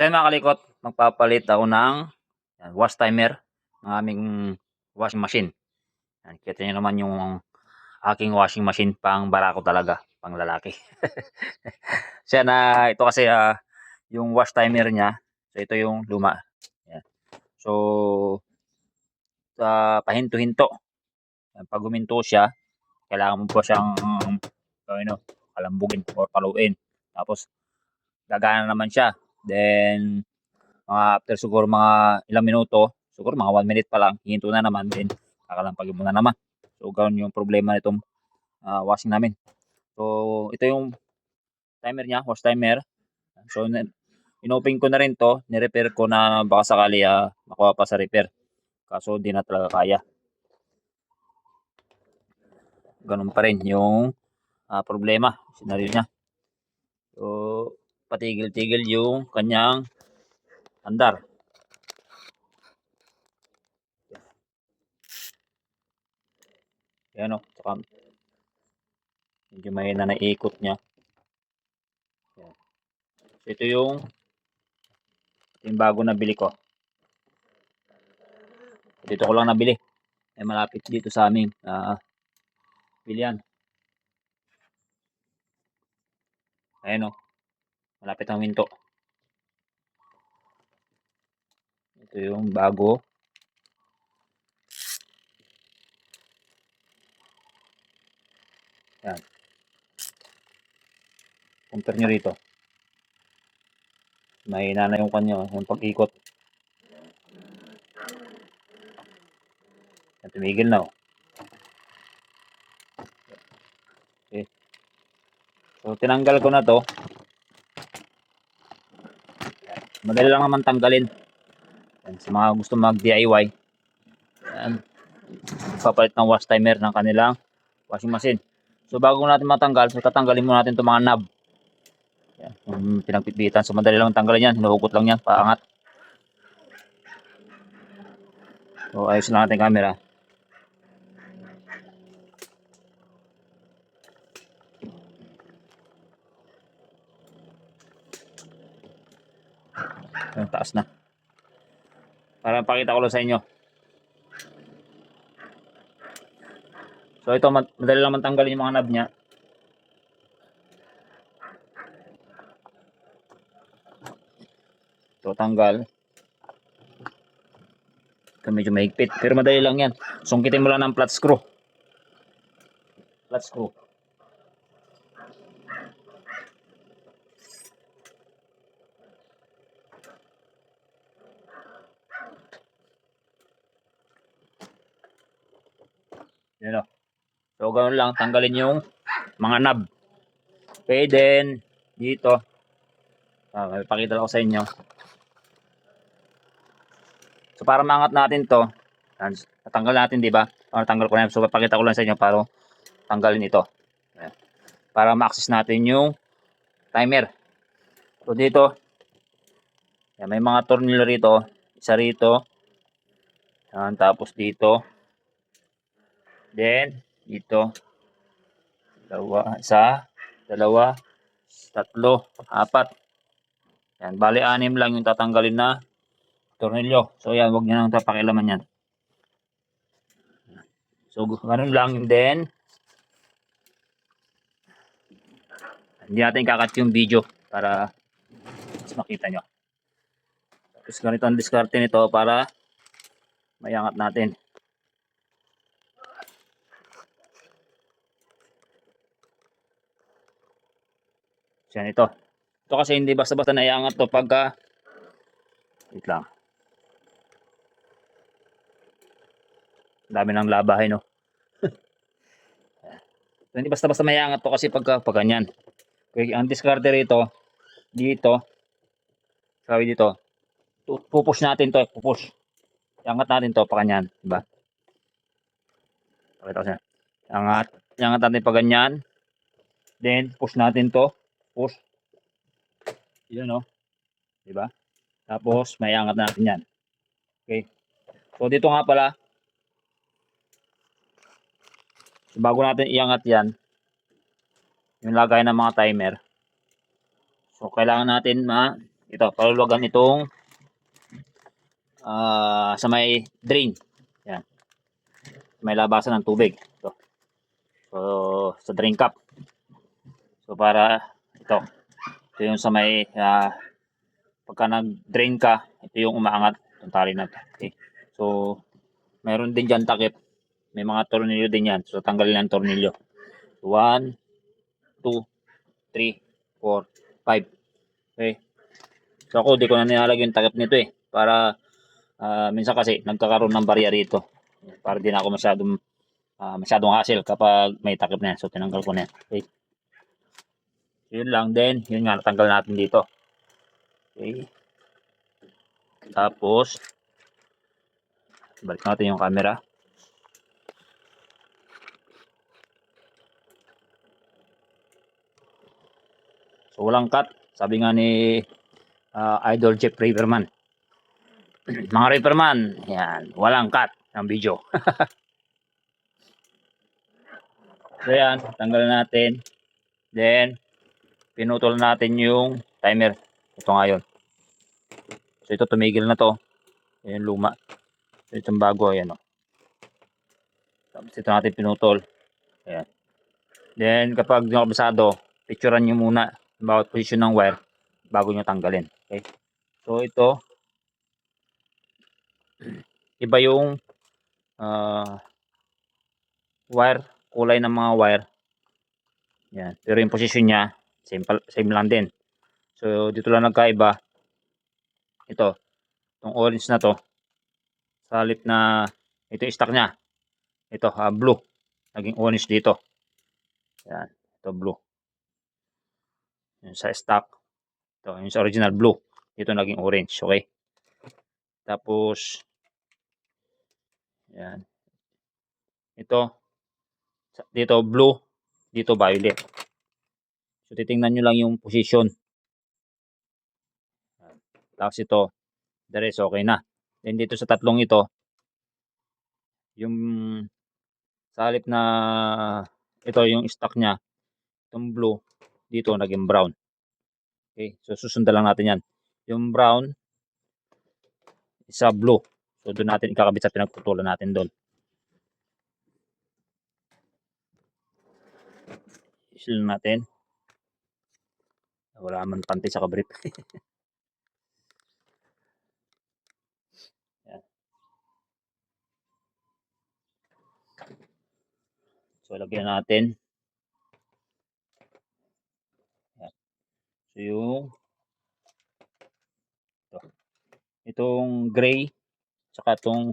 So yan mga kalikot, magpapalit ako ng wash timer ng aming washing machine. Yan, kita nyo naman yung aking washing machine, pang barako talaga, pang lalaki. So yan, ito kasi yung wash timer niya. So ito yung luma. Yan. So pahinto-hinto. Pag huminto siya, kailangan mo pa siyang kalambugin or paluin. Tapos gagana naman siya. Then mga after siguro mga ilang minuto, siguro mga 1 minute pa lang, hihinto na naman, then kakalampagin mo na naman. So ganoon yung problema nitong washing namin. So ito yung timer niya, wash timer. So inopen ko na rin to, ni-repair ko na baka sakali makuha pa sa repair. Kaso di na talaga kaya. Ganun pa rin yung problema, senaryo niya. So patigil-tigil yung kanyang andar. Yan o, saka medyo mahina na ikot niya. Yan. So ito yung bago na bili ko. Dito ko lang nabili. Ay malapit dito sa amin. Bilian. Ayan o. Malapit ang minto. Ito yung bago. Yan. Compare nyo rito. Mahina na yung kanya, yung pag-ikot. Yan, tumigil na o. Okay. So tinanggal ko na to. Madali lang naman tanggalin. Yan, sa mga gusto mag-DIY. Yan. Papalit ng wash timer ng kanilang washing machine. So bago natin matanggal, so tatanggalin muna natin itong mga knob. Yan, yung pinagpitbitan. So madali lang tanggalin yan. Hinuhugot lang yan, paangat. So ayusin lang natin camera. Yung taas na. Para pakita ko lang sa inyo. So ito, madali lang tanggalin yung mga knob niya. So tanggal. Ito medyo mahigpit, pero madali lang yan. Sungkitin mo lang ng flat screw. Flat screw. Yan o. So ganoon lang, tanggalin yung mga knob. Okay, then dito. Pakita lang ko sa inyo. So para maangat natin to, natanggal natin, di ba? Natanggal ko na. So papakita ko lang sa inyo para tanggalin ito. Ayan. Para ma-access natin yung timer. So dito, yan, may mga tornilyo rito. Isa rito. Yan, tapos dito. Then dito. Isa, dalawa, tatlo, apat. Yan, bali 6 lang yung tatanggalin na tornilyo. So yan, wag niyo nang pakialaman yan. So ganun lang, then hindi natin kakat yung video para mas makita nyo. Tapos ganito ang diskarte nito para mayangat natin. So yan ito. Ito kasi hindi basta-basta naiangat to pagka wait lang. Dami ng labahin no. So, hindi basta-basta maiangat to kasi pagka ganyan. Okay, ang diskarte rito dito. Sabi dito. Pupush natin to, pupush. Iangat natin to pa ganyan, di ba? Pakita ko siya. Iangat natin pa ganyan. Then push natin to, push. Yan no. Di ba? Tapos maiangat natin yan. Okay. So dito nga pala, bago natin iangat yan, yung lagay ng mga timer. So kailangan natin ito, paluluwagan itong sa may drain. Yan. May labasan ng tubig. Ito. So, sa drain cap. So, para ito. Ito yung sa may pagka nag-drain ka, ito yung umaangat. Itong tali na ito. Okay. So, meron din dyan takip. May mga tornilyo din yan. So, tanggalin ang tornilyo. 1, 2, 3, 4, 5. Okay. So, ako, di ko na nilalagay yung takip nito eh. Para, minsan kasi, nagkakaroon ng barya rito. Para di na ako masyadong hassle kapag may takip na yan. So, tinanggal ko na yan. Okay. Yun lang din. Yun nga, natanggal natin dito. Okay. Tapos, balik natin yung camera. So, walang cut. Sabi nga ni Idol Jeff Riverman. Mga Riverman, yan, walang cut ng video. So, yan, tanggal natin. Then, pinutol natin yung timer. Ito ngayon. So, ito tumigil na to. Yan luma. So, itong bago, ayan o. Tapos, ito natin pinutol. Ayan. Then, kapag nyo kabisado, picturean nyo muna bawat position ng wire bago nyo tanggalin. Okay? So, ito, iba yung wire, kulay ng mga wire. Yan. Pero yung position niya, same lang din. So, dito lang nagkaiba. Ito, itong orange na to, sa halip na, ito yung stock niya. Ito, blue. Naging orange dito. Yan. Ito, blue. Yung sa stock. Ito, yung sa original blue. Dito naging orange. Okay? Tapos, yan. Ito, dito blue. Dito violet. So, titingnan nyo lang yung position. Tapos ito, the rest okay na. Then dito sa tatlong ito, yung sa halip na ito yung stock niya, itong blue, dito naging brown. Okay, so susundan lang natin yan. Yung brown, isa blue. So doon natin ikakabit sa pinagputulan natin doon. Isil natin. Wala man pantay sa kabrit. Yan. So lagyan natin. Yan. So yung itong gray saka itong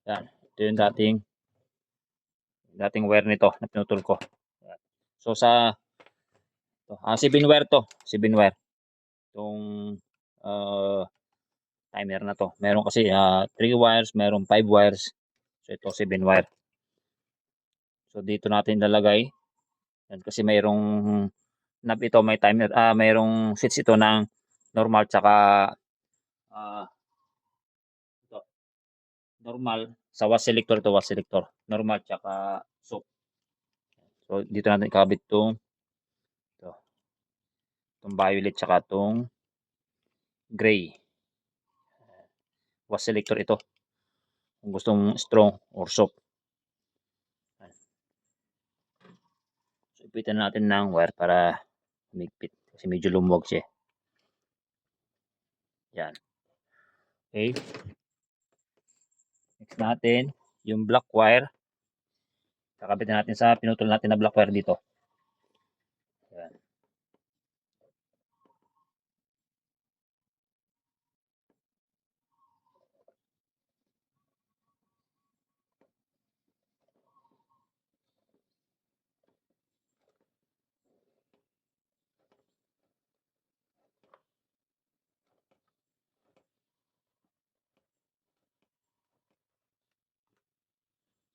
yan, ito yung dating wire nito na pinutol ko. Yan. So sa 7 wire to, 7 wire. Itong timer na to. Meron kasi 3 wires, meron 5 wires. So ito 7 wire. So dito natin lalagay. Yan kasi mayroong knob ito, may timer, mayroong switch ito ng normal tsaka ito. Normal sa was selector to was selector. Normal tsaka soap. So dito natin ikabit tong ito. Itong violet tsaka itong gray. Was selector ito. Kung gusto mong strong or soft. So ipitan natin ng wire para humigpit kasi medyo lumuwag siya. Yan. Okay. Next natin, yung black wire. Kakabitin natin sa pinutol natin na black wire dito. Yan.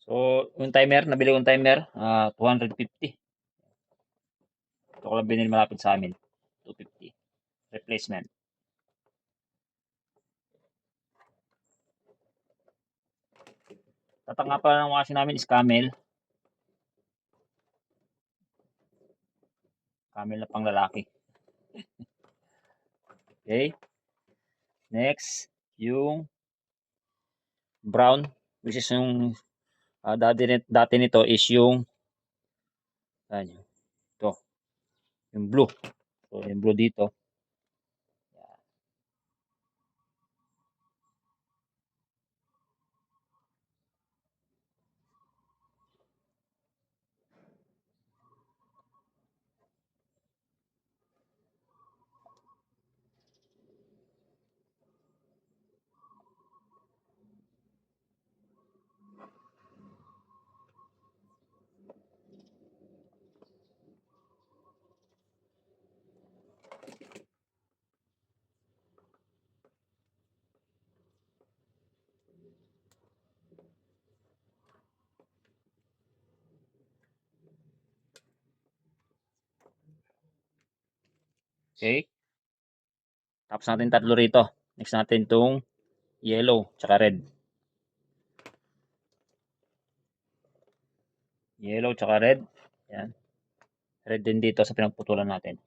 So, yung timer, nabili kong timer, 250. Ito ko lang binili malapit sa amin. 250. Replacement. Tatanga pa ng washing namin is Camel. Camel na pang lalaki. Okay. Next, yung brown, which is yung dati nito is yung ito, yung blue. So, yung blue dito. Okay? Tapos natin tatlo rito. Next natin itong yellow tsaka red. Yellow tsaka red. Yan. Red din dito sa pinagputulan natin.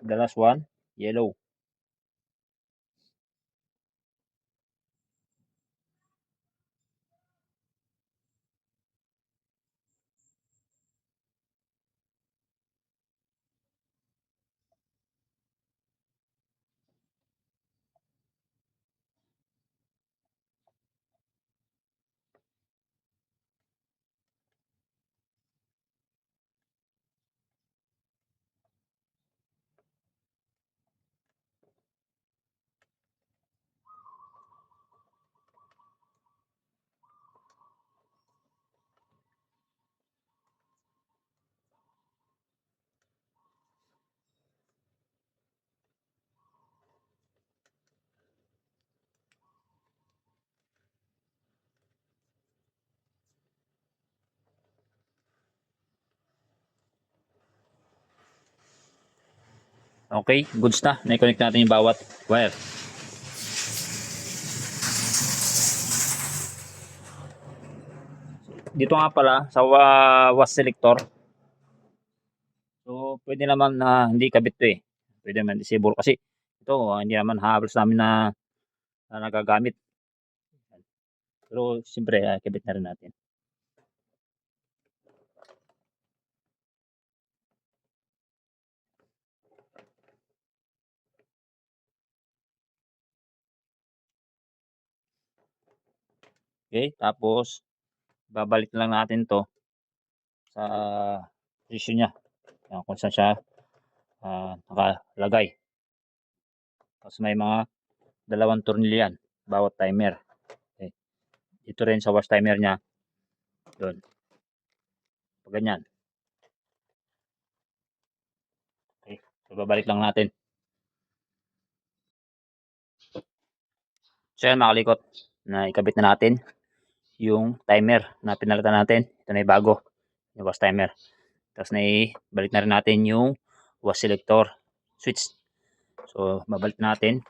The last one, yellow. Okay, goods na. Na-connect natin yung bawat wire. Dito nga pala sa was selector. So, pwede naman na hindi kabit to eh. Pwede naman disable kasi ito hindi naman halos namin na nagagamit. Pero siyempre kabit na rin natin. Okay, tapos babalik lang natin to sa posisyon niya. Kung saan siya nakalagay. Tapos may mga dalawang tornilyo yan, bawat timer. Okay. Ito rin sa wash timer niya. Doon. Pag ganyan. Okay. So, babalik lang natin. So, yan mga kalikot. Na ikabit na natin yung timer na pinalitan natin. Ito na yung bago. Yung wash timer. Tapos na balik na rin natin yung wash selector switch. So, babalik natin.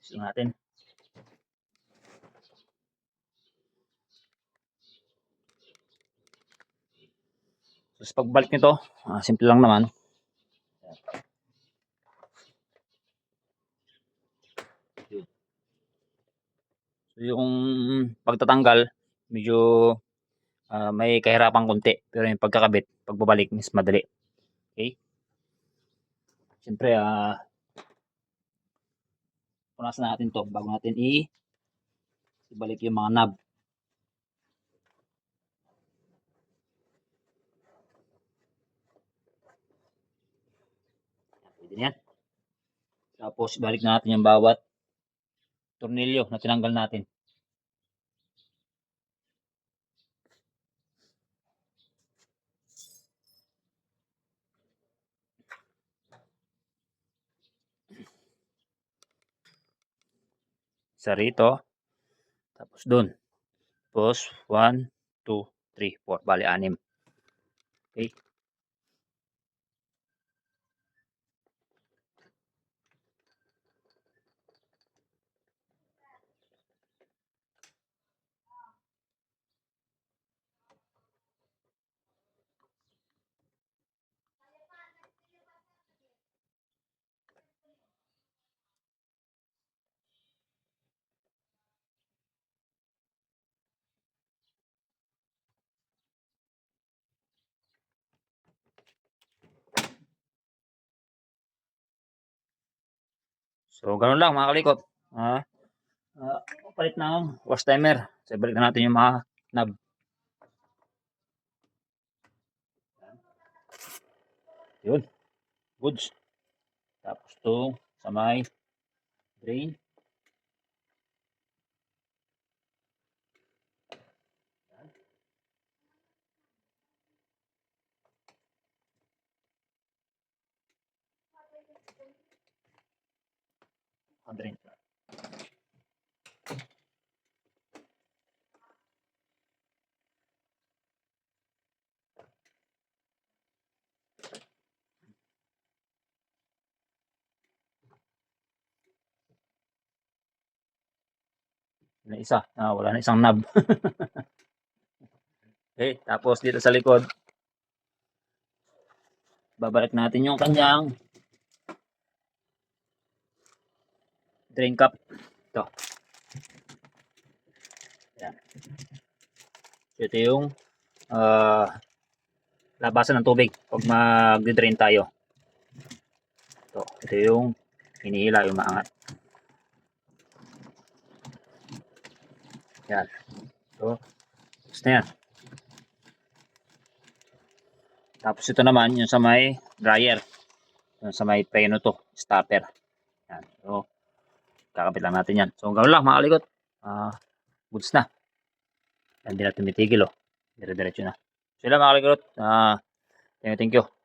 Switch natin. So, sa pagbalik nito, simple lang naman. So, yung pagtatanggal, medyo may kahirapan konti. Pero yung pagkakabit, pagbabalik, mas madali. Okay? Siyempre, punasan natin to bago natin ibalik yung mga knob. Pwede na yan. Tapos ibalik natin yung bawat tornilyo na tinanggal natin. Isa rito. Tapos dun. Tapos 1, 2, 3, 4. Bali 6. Okay. So, ganun lang mga kalikot. Palit ng wash timer. So, ibalik na natin yung mga knob. Yun. Goods. Tapos to sa may drain. Drain. Na isa. Wala na isang knob. Okay. Tapos dito sa likod, babalik natin yung kanyang drain cap. Ito. Ayan. Ito yung labasan ng tubig pag mag-drain tayo. Ito yung hinihila, yung maangat. Yan. So, gusto na yan. Tapos ito naman yung sa may dryer. Yung sa may preno to, stopper. Yan. So, kakapit lang natin yan. So, gano'n lang mga kalikot. Goods na. Hindi na tumitigil, oh. Dire-diretso na. So, yun lang mga kalikot. Thank you.